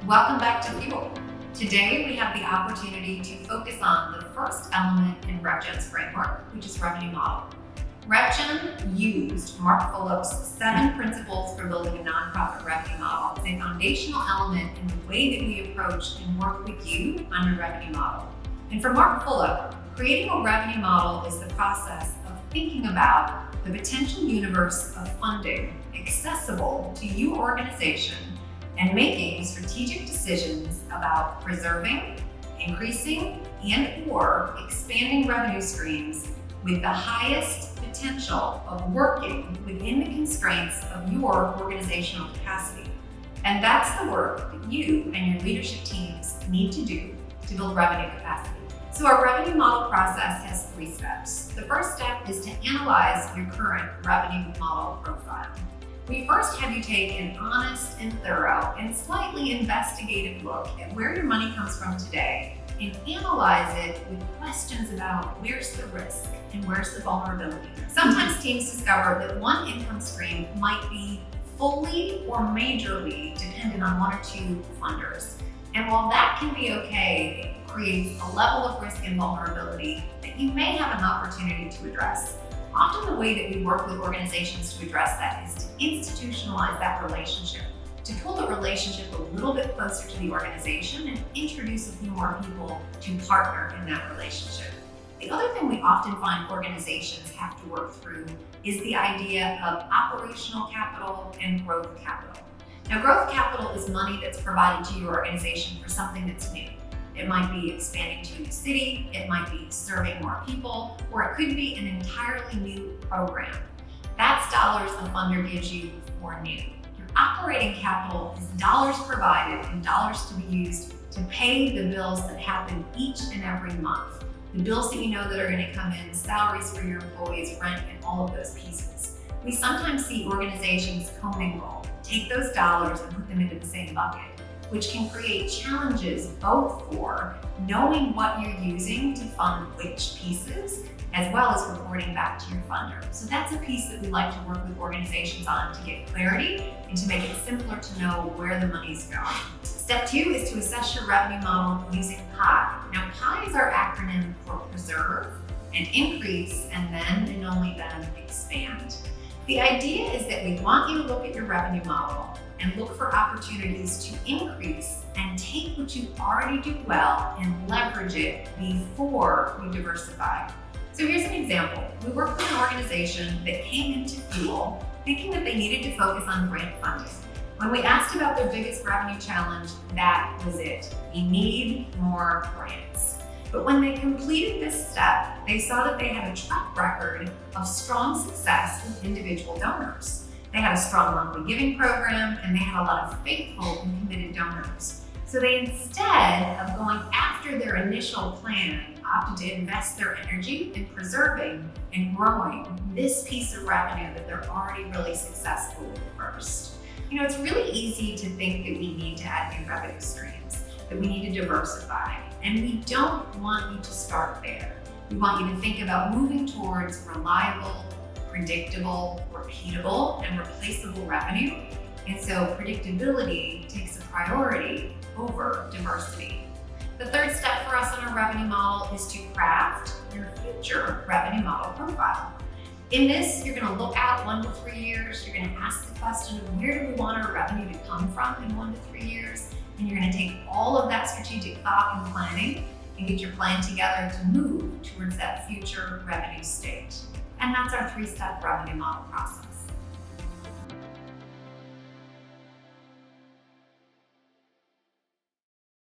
Welcome back to Fuel. Today we have the opportunity to focus on the first element in RevJen's framework, which is revenue model. RevJen used Mark Fulop's 7 principles for building a nonprofit revenue model as a foundational element in the way that we approach and work with you on your revenue model. And for Mark Fulop, creating a revenue model is the process of thinking about the potential universe of funding accessible to your organization and making strategic decisions about preserving, increasing, and/or expanding revenue streams with the highest potential of working within the constraints of your organizational capacity. And that's the work that you and your leadership teams need to do to build revenue capacity. So our revenue model process has 3 steps. The first step is to analyze your current revenue model profile. We first have you take an honest and thorough and slightly investigative look at where your money comes from today and analyze it with questions about where's the risk and where's the vulnerability. Sometimes teams discover that one income stream might be fully or majorly dependent on 1 or 2 funders. And while that can be okay, it creates a level of risk and vulnerability that you may have an opportunity to address. Often the way that we work with organizations to address that is to institutionalize that relationship, to pull the relationship a little bit closer to the organization and introduce a few more people to partner in that relationship. The other thing we often find organizations have to work through is the idea of operational capital and growth capital. Now, growth capital is money that's provided to your organization for something that's new. It might be expanding to a new city, it might be serving more people, or it could be an entirely new program. That's dollars the funder gives you for new. Your operating capital is dollars provided and dollars to be used to pay the bills that happen each and every month. The bills that you know that are going to come in, salaries for your employees, rent, and all of those pieces. We sometimes see organizations commingle, take those dollars and put them into the same bucket, which can create challenges both for knowing what you're using to fund which pieces, as well as reporting back to your funder. So that's a piece that we like to work with organizations on to get clarity and to make it simpler to know where the money's going. Step 2 is to assess your revenue model using PIE. Now, PIE is our acronym for preserve and increase, and then and only then expand. The idea is that we want you to look at your revenue model and look for opportunities to increase and take what you already do well and leverage it before we diversify. So here's an example. We worked with an organization that came into Fuel thinking that they needed to focus on grant funding. When we asked about their biggest revenue challenge, that was it. We need more grants. But when they completed this step, they saw that they had a track record of strong success with individual donors. They had a strong monthly giving program, and they had a lot of faithful and committed donors. So they, instead of going after their initial plan, opted to invest their energy in preserving and growing this piece of revenue that they're already really successful with first. You know, it's really easy to think that we need to add new revenue streams, that we need to diversify, and we don't want you to start there. We want you to think about moving towards reliable, predictable, repeatable, and replaceable revenue. And so predictability takes a priority over diversity. The third step for us in our revenue model is to craft your future revenue model profile. In this, you're going to look out 1 to 3 years. You're going to ask the question of where do we want our revenue to come from in 1 to 3 years? And you're going to take all of that strategic thought and planning and get your plan together to move towards that future revenue state. And that's our 3-step revenue model process.